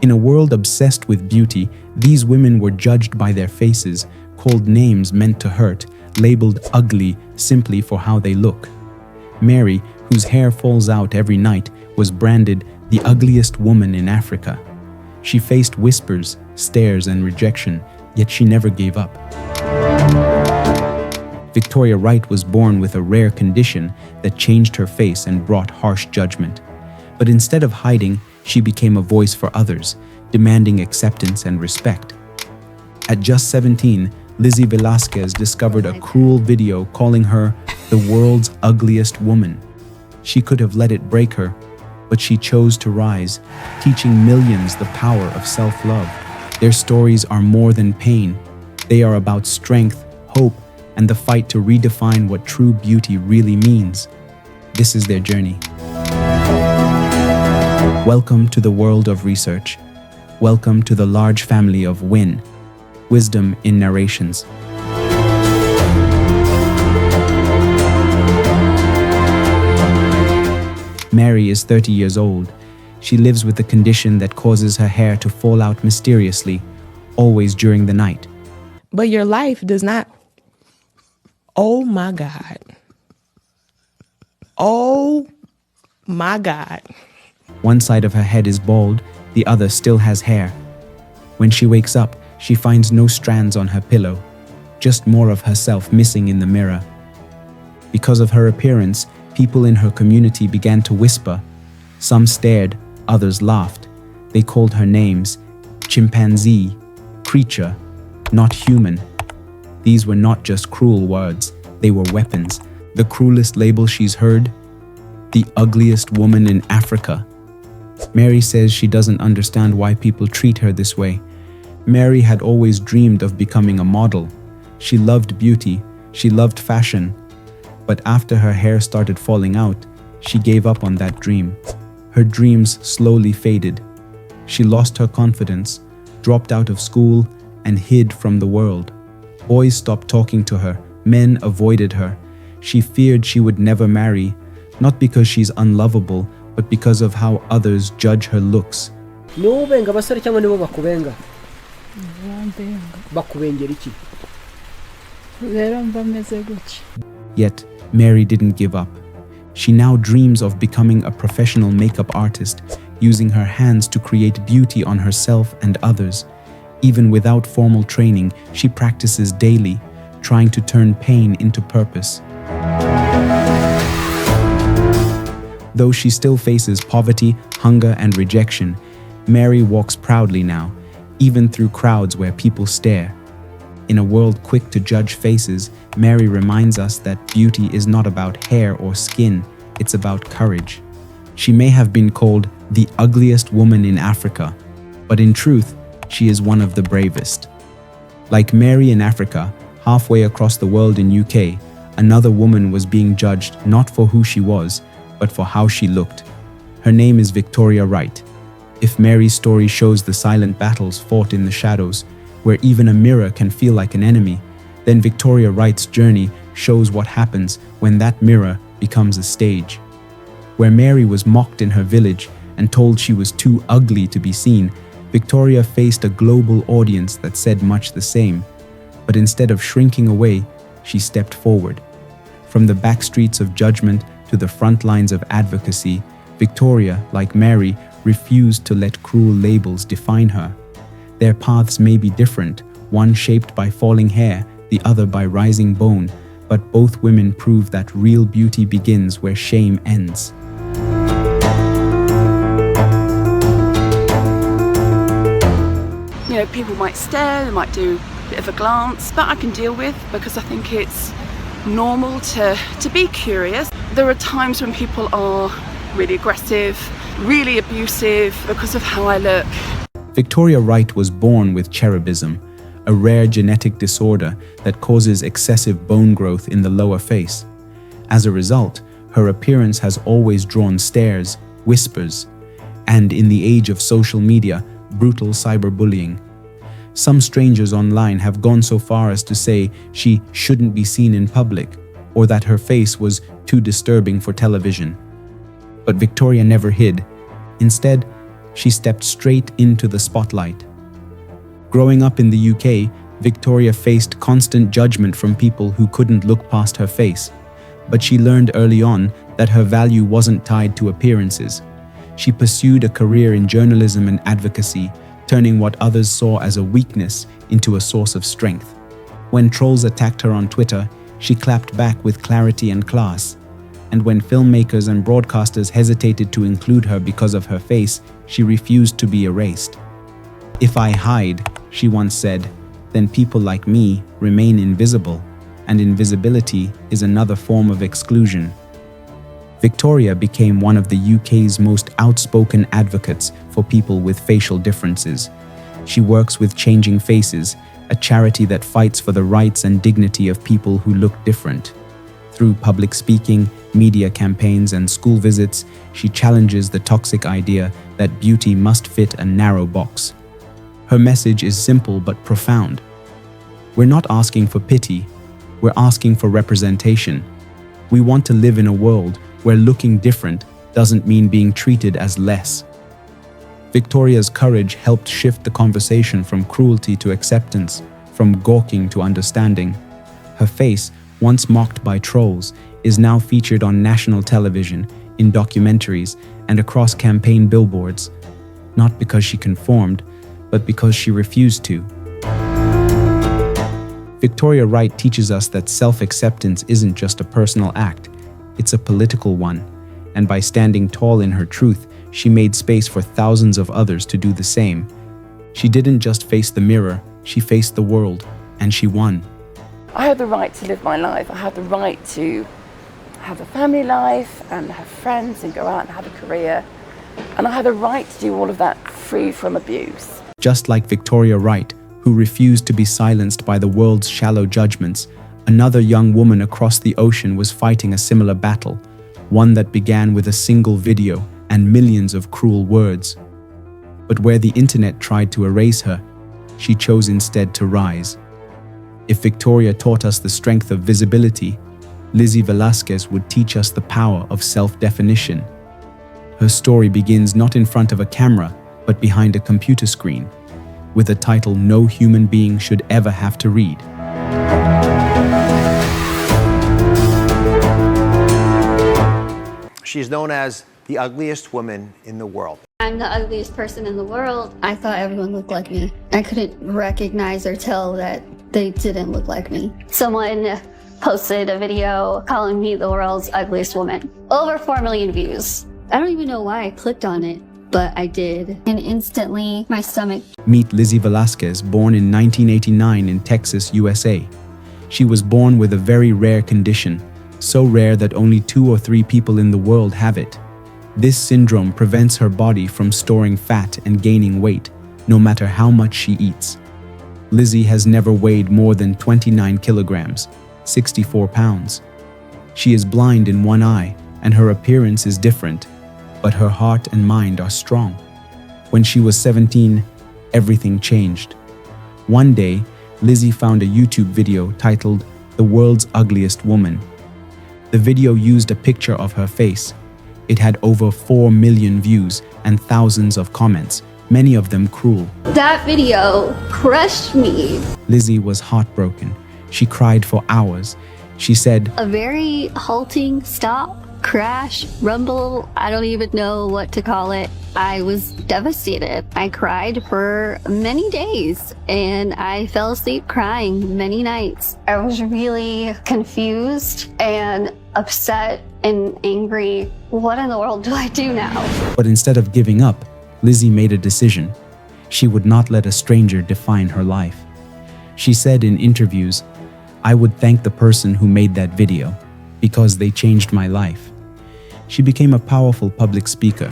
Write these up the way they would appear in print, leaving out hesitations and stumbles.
In a world obsessed with beauty, these women were judged by their faces, called names meant to hurt, labeled ugly simply for how they look. Mary, whose hair falls out every night, was branded the ugliest woman in Africa. She faced whispers, stares, and rejection, yet she never gave up. Victoria Wright was born with a rare condition that changed her face and brought harsh judgment. But instead of hiding, she became a voice for others, demanding acceptance and respect. At just 17, Lizzie Velásquez discovered a cruel video calling her the world's ugliest woman. She could have let it break her, but she chose to rise, teaching millions the power of self-love. Their stories are more than pain. They are about strength, hope, and the fight to redefine what true beauty really means. This is their journey. Welcome to the world of research. Welcome to the large family of WIN, Wisdom in Narrations. Mary is 30 years old. She lives with a condition that causes her hair to fall out mysteriously, always during the night. But your life does not. Oh my God. Oh my God. One side of her head is bald, the other still has hair. When she wakes up, she finds no strands on her pillow, just more of herself missing in the mirror. Because of her appearance, people in her community began to whisper. Some stared, others laughed. They called her names: chimpanzee, creature, not human. These were not just cruel words, they were weapons. The cruelest label she's heard: the ugliest woman in Africa. Mary says she doesn't understand why people treat her this way. Mary had always dreamed of becoming a model. She loved beauty, she loved fashion. But after her hair started falling out, she gave up on that dream. Her dreams slowly faded. She lost her confidence, dropped out of school, and hid from the world. Boys stopped talking to her, men avoided her. She feared she would never marry, not because she's unlovable, but because of how others judge her looks. Nubenga basore cyangwa nibo bakubenga? Bakubengera iki? Rero mba meze gutya. Yet, Mary didn't give up. She now dreams of becoming a professional makeup artist, using her hands to create beauty on herself and others. Even without formal training, she practices daily, trying to turn pain into purpose. Though she still faces poverty, hunger, and rejection, Mary walks proudly now, even through crowds where people stare. In a world quick to judge faces, Mary reminds us that beauty is not about hair or skin, it's about courage. She may have been called the ugliest woman in Africa, but in truth, she is one of the bravest. Like Mary in Africa, halfway across the world in UK, another woman was being judged not for who she was, but for how she looked. Her name is Victoria Wright. If Mary's story shows the silent battles fought in the shadows, where even a mirror can feel like an enemy, then Victoria Wright's journey shows what happens when that mirror becomes a stage. Where Mary was mocked in her village and told she was too ugly to be seen, Victoria faced a global audience that said much the same. But instead of shrinking away, she stepped forward. From the back streets of judgment to the front lines of advocacy, Victoria, like Mary, refused to let cruel labels define her. Their paths may be different, one shaped by falling hair, the other by rising bone, but both women prove that real beauty begins where shame ends. You know, people might stare, they might do a bit of a glance, that I can deal with because I think it's normal to be curious. There are times when people are really aggressive, really abusive because of how I look. Victoria Wright was born with cherubism, a rare genetic disorder that causes excessive bone growth in the lower face. As a result, her appearance has always drawn stares, whispers, and in the age of social media, brutal cyberbullying. Some strangers online have gone so far as to say she shouldn't be seen in public, or that her face was too disturbing for television. But Victoria never hid. Instead, she stepped straight into the spotlight. Growing up in the UK, Victoria faced constant judgment from people who couldn't look past her face, but she learned early on that her value wasn't tied to appearances. She pursued a career in journalism and advocacy, turning what others saw as a weakness into a source of strength. When trolls attacked her on Twitter, she clapped back with clarity and class. And when filmmakers and broadcasters hesitated to include her because of her face, she refused to be erased. "If I hide," she once said, "then people like me remain invisible, and invisibility is another form of exclusion." Victoria became one of the UK's most outspoken advocates for people with facial differences. She works with Changing Faces, a charity that fights for the rights and dignity of people who look different. Through public speaking, media campaigns, and school visits, she challenges the toxic idea that beauty must fit a narrow box. Her message is simple but profound. We're not asking for pity, we're asking for representation. We want to live in a world where looking different doesn't mean being treated as less. Victoria's courage helped shift the conversation from cruelty to acceptance, from gawking to understanding. Her face, once mocked by trolls, is now featured on national television, in documentaries, and across campaign billboards, not because she conformed, but because she refused to. Victoria Wright teaches us that self-acceptance isn't just a personal act, it's a political one, and by standing tall in her truth, she made space for thousands of others to do the same. She didn't just face the mirror, she faced the world, and she won. I have the right to live my life. I have the right to have a family life and have friends and go out and have a career. And I have the right to do all of that free from abuse. Just like Victoria Wright, who refused to be silenced by the world's shallow judgments, another young woman across the ocean was fighting a similar battle, one that began with a single video and millions of cruel words. But where the internet tried to erase her, she chose instead to rise. If Victoria taught us the strength of visibility, Lizzie Velásquez would teach us the power of self-definition. Her story begins not in front of a camera, but behind a computer screen, with a title no human being should ever have to read. She is known as the ugliest woman in the world. I'm the ugliest person in the world. I thought everyone looked like me. I couldn't recognize or tell that they didn't look like me. Someone posted a video calling me the world's ugliest woman. Over 4 million views. I don't even know why I clicked on it, but I did. And instantly, my stomach. Meet Lizzie Velásquez, born in 1989 in Texas, USA. She was born with a very rare condition, so rare that only 2 or 3 people in the world have it. This syndrome prevents her body from storing fat and gaining weight, no matter how much she eats. Lizzie has never weighed more than 29 kilograms, 64 pounds. She is blind in one eye, and her appearance is different, but her heart and mind are strong. When she was 17, everything changed. One day, Lizzie found a YouTube video titled "The World's Ugliest Woman." The video used a picture of her face. It had over 4 million views and thousands of comments, many of them cruel. That video crushed me. Lizzie was heartbroken. She cried for hours. She said, A very halting stop, crash, rumble, I don't even know what to call it. I was devastated. I cried for many days and I fell asleep crying many nights. I was really confused and upset and angry. What in the world do I do now? But instead of giving up, Lizzie made a decision. She would not let a stranger define her life. She said in interviews, "I would thank the person who made that video because they changed my life." She became a powerful public speaker.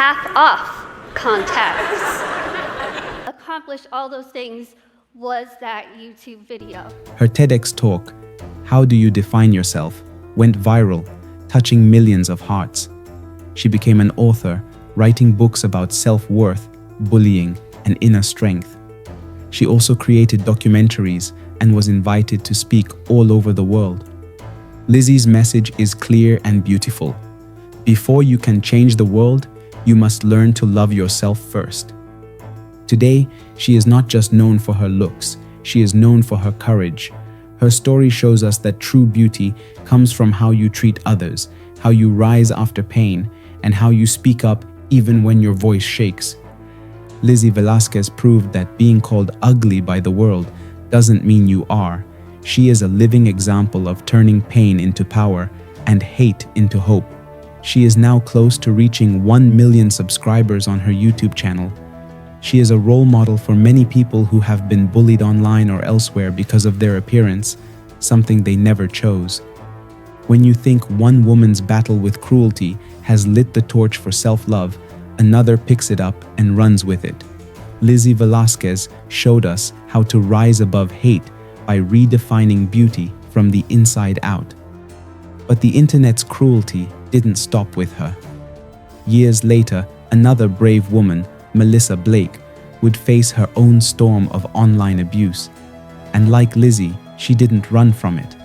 Half off contacts. Accomplished all those things was that YouTube video. Her TEDx talk, "How Do You Define Yourself?" went viral, touching millions of hearts. She became an author, writing books about self-worth, bullying, and inner strength. She also created documentaries and was invited to speak all over the world. Lizzie's message is clear and beautiful. Before you can change the world, you must learn to love yourself first. Today, she is not just known for her looks, she is known for her courage. Her story shows us that true beauty comes from how you treat others, how you rise after pain, and how you speak up even when your voice shakes. Lizzie Velásquez proved that being called ugly by the world doesn't mean you are. She is a living example of turning pain into power and hate into hope. She is now close to reaching 1 million subscribers on her YouTube channel. She is a role model for many people who have been bullied online or elsewhere because of their appearance, something they never chose. When you think one woman's battle with cruelty has lit the torch for self-love, another picks it up and runs with it. Lizzie Velásquez showed us how to rise above hate by redefining beauty from the inside out. But the internet's cruelty didn't stop with her. Years later, another brave woman, Melissa Blake, would face her own storm of online abuse. And like Lizzie, she didn't run from it.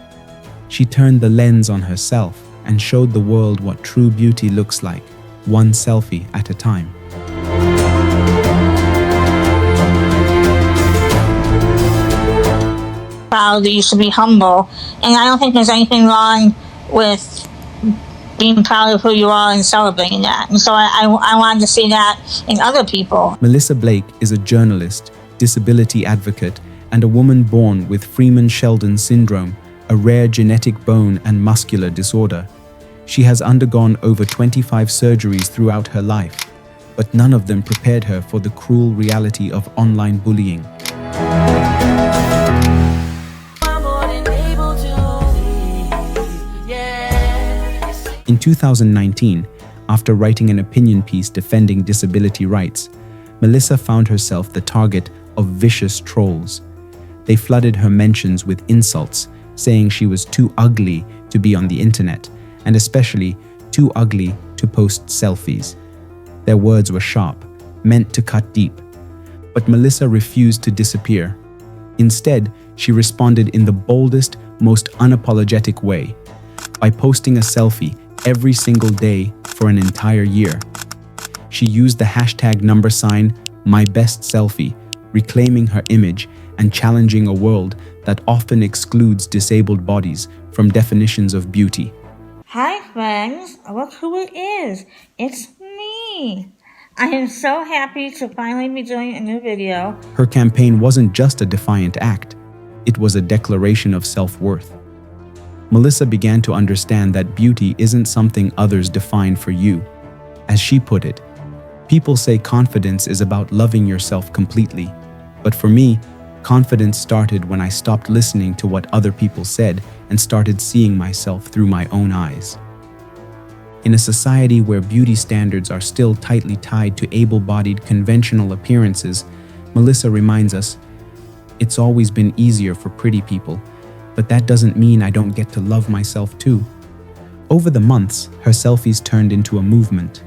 She turned the lens on herself and showed the world what true beauty looks like, one selfie at a time. Proud that you should be humble, and I don't think there's anything wrong with being proud of who you are and celebrating that. And so I wanted to see that in other people. Melissa Blake is a journalist, disability advocate, and a woman born with Freeman-Sheldon syndrome, a rare genetic bone and muscular disorder. She has undergone over 25 surgeries throughout her life, but none of them prepared her for the cruel reality of online bullying. In 2019, after writing an opinion piece defending disability rights, Melissa found herself the target of vicious trolls. They flooded her mentions with insults, saying she was too ugly to be on the internet, and especially too ugly to post selfies. Their words were sharp, meant to cut deep. But Melissa refused to disappear. Instead, she responded in the boldest, most unapologetic way, by posting a selfie every single day for an entire year. She used the hashtag #MyBestSelfie, reclaiming her image and challenging a world that often excludes disabled bodies from definitions of beauty. Hi friends, look who it is. It's me. I am so happy to finally be doing a new video. Her campaign wasn't just a defiant act, it was a declaration of self-worth. Melissa began to understand that beauty isn't something others define for you. As she put it, people say confidence is about loving yourself completely. But for me, confidence started when I stopped listening to what other people said and started seeing myself through my own eyes. In a society where beauty standards are still tightly tied to able-bodied conventional appearances, Melissa reminds us, it's always been easier for pretty people, but that doesn't mean I don't get to love myself too. Over the months, her selfies turned into a movement.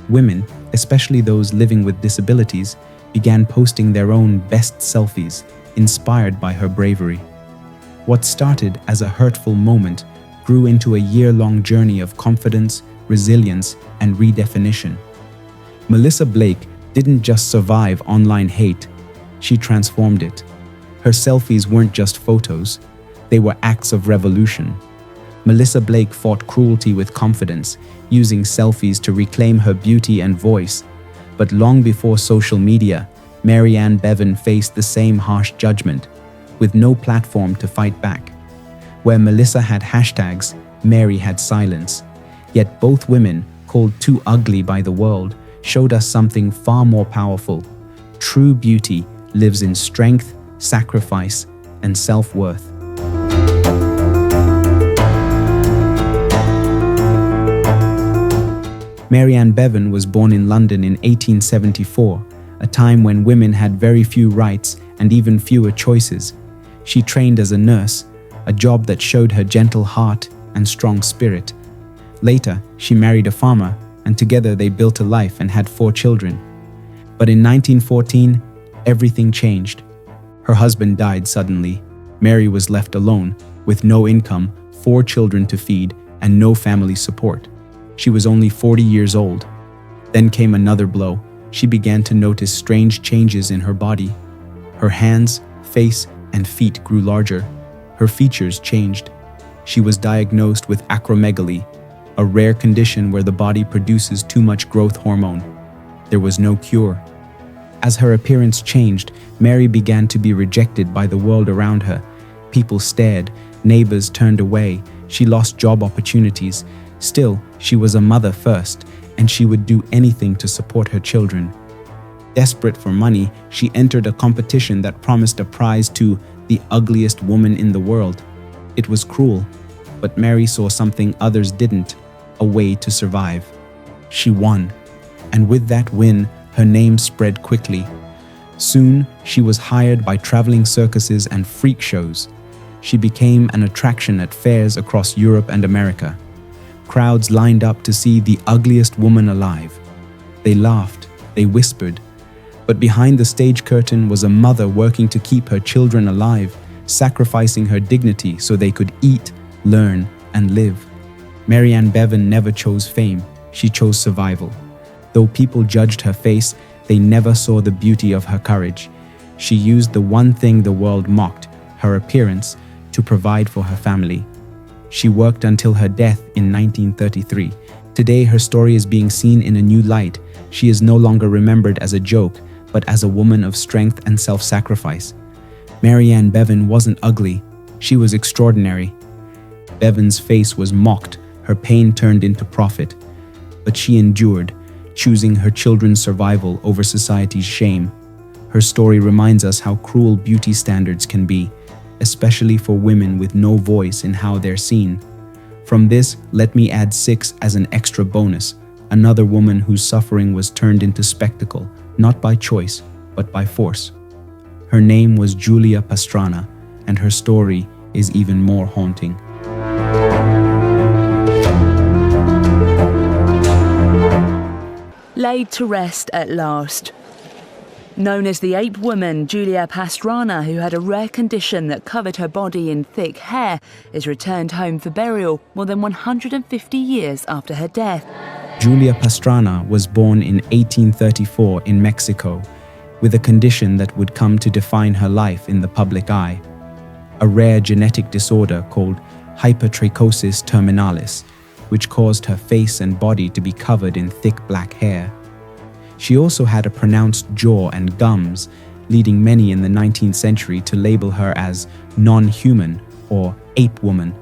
Women, especially those living with disabilities, began posting their own best selfies, inspired by her bravery. What started as a hurtful moment grew into a year-long journey of confidence, resilience, and redefinition. Melissa Blake didn't just survive online hate, she transformed it. Her selfies weren't just photos, they were acts of revolution. Melissa Blake fought cruelty with confidence, using selfies to reclaim her beauty and voice. But long before social media, Mary Ann Bevan faced the same harsh judgment, with no platform to fight back. Where Melissa had hashtags, Mary had silence. Yet both women, called too ugly by the world, showed us something far more powerful. True beauty lives in strength, sacrifice, and self-worth. Mary Ann Bevan was born in London in 1874, a time when women had very few rights and even fewer choices. She trained as a nurse, a job that showed her gentle heart and strong spirit. Later, she married a farmer, and together they built a life and had 4 children. But in 1914, everything changed. Her husband died suddenly. Mary was left alone, with no income, 4 children to feed, and no family support. She was only 40 years old. Then came another blow. She began to notice strange changes in her body. Her hands, face, and feet grew larger. Her features changed. She was diagnosed with acromegaly, a rare condition where the body produces too much growth hormone. There was no cure. As her appearance changed, Mary began to be rejected by the world around her. People stared, neighbors turned away, she lost job opportunities. Still, she was a mother first, and she would do anything to support her children. Desperate for money, she entered a competition that promised a prize to the ugliest woman in the world. It was cruel, but Mary saw something others didn't, a way to survive. She won, and with that win, her name spread quickly. Soon, she was hired by traveling circuses and freak shows. She became an attraction at fairs across Europe and America. Crowds lined up to see the ugliest woman alive. They laughed, they whispered. But behind the stage curtain was a mother working to keep her children alive, sacrificing her dignity so they could eat, learn, and live. Mary Ann Bevan never chose fame, she chose survival. Though people judged her face, they never saw the beauty of her courage. She used the one thing the world mocked, her appearance, to provide for her family. She worked until her death in 1933. Today, her story is being seen in a new light. She is no longer remembered as a joke, but as a woman of strength and self-sacrifice. Mary Ann Bevan wasn't ugly. She was extraordinary. Bevan's face was mocked, her pain turned into profit. But she endured, choosing her children's survival over society's shame. Her story reminds us how cruel beauty standards can be, especially for women with no voice in how they're seen. From this, let me add 6 as an extra bonus. Another woman whose suffering was turned into spectacle, not by choice, but by force. Her name was Julia Pastrana, and her story is even more haunting. Laid to rest at last. Known as the Ape Woman, Julia Pastrana, who had a rare condition that covered her body in thick hair, is returned home for burial more than 150 years after her death. Julia Pastrana was born in 1834 in Mexico, with a condition that would come to define her life in the public eye, a rare genetic disorder called hypertrichosis terminalis, which caused her face and body to be covered in thick black hair. She also had a pronounced jaw and gums, leading many in the 19th century to label her as non-human or ape woman.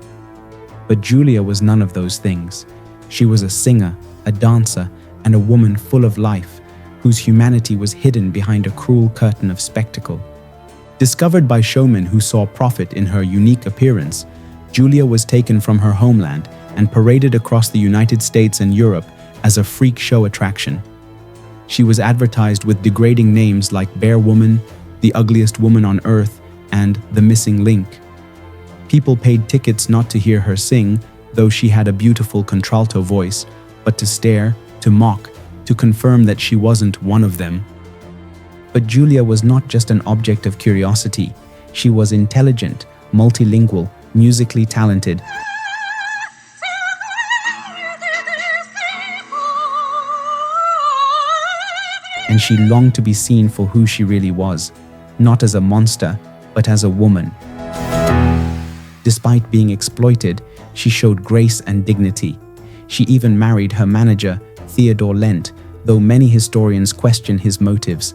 But Julia was none of those things. She was a singer, a dancer, and a woman full of life, whose humanity was hidden behind a cruel curtain of spectacle. Discovered by showmen who saw profit in her unique appearance, Julia was taken from her homeland and paraded across the United States and Europe as a freak show attraction. She was advertised with degrading names like Bear Woman, the Ugliest Woman on Earth, and the Missing Link. People paid tickets not to hear her sing, though she had a beautiful contralto voice, but to stare, to mock, to confirm that she wasn't one of them. But Julia was not just an object of curiosity. She was intelligent, multilingual, musically talented. And she longed to be seen for who she really was, not as a monster, but as a woman. Despite being exploited, she showed grace and dignity. She even married her manager, Theodore Lent, though many historians question his motives.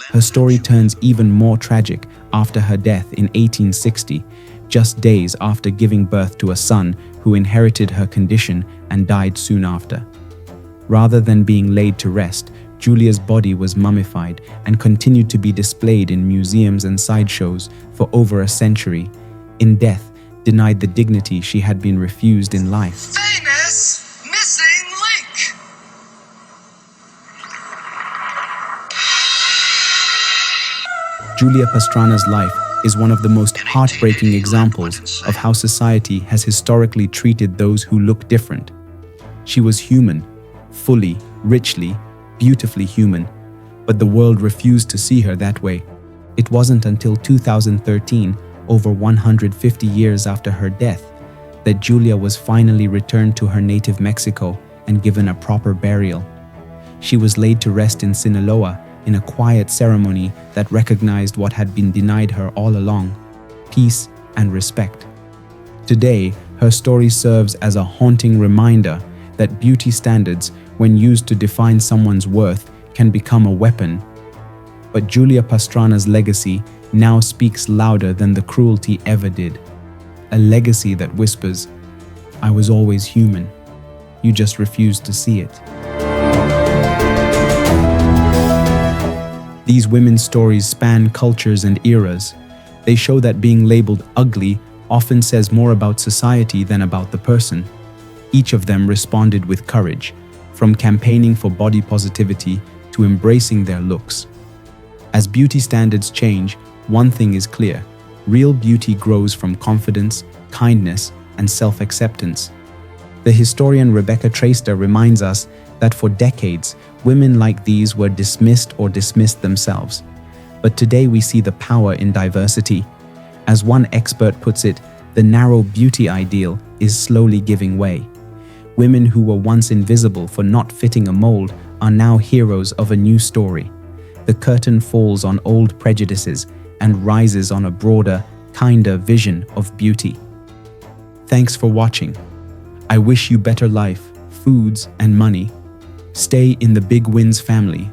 Her story turns even more tragic after her death in 1860, just days after giving birth to a son who inherited her condition and died soon after. Rather than being laid to rest, Julia's body was mummified and continued to be displayed in museums and sideshows for over a century. In death, denied the dignity she had been refused in life. Famous missing link! Julia Pastrana's life is one of the most heartbreaking examples of how society has historically treated those who look different. She was human, fully, richly, beautifully human, But the world refused to see her that way. It wasn't until 2013, over 150 years after her death, that Julia was finally returned to her native Mexico and given a proper burial. She was laid to rest in Sinaloa in a quiet ceremony that recognized what had been denied her all along: peace and respect. Today, her story serves as a haunting reminder that beauty standards, when used to define someone's worth, can become a weapon. But Julia Pastrana's legacy now speaks louder than the cruelty ever did. A legacy that whispers, "I was always human. You just refused to see it." These women's stories span cultures and eras. They show that being labeled ugly often says more about society than about the person. Each of them responded with courage, from campaigning for body positivity to embracing their looks. As beauty standards change, one thing is clear: real beauty grows from confidence, kindness, and self-acceptance. The historian Rebecca Traister reminds us that for decades, women like these were dismissed or dismissed themselves. But today we see the power in diversity. As one expert puts it, the narrow beauty ideal is slowly giving way. Women who were once invisible for not fitting a mold are now heroes of a new story. The curtain falls on old prejudices and rises on a broader, kinder vision of beauty. Thanks for watching. I wish you better life, foods, and money. Stay in the Big Wins family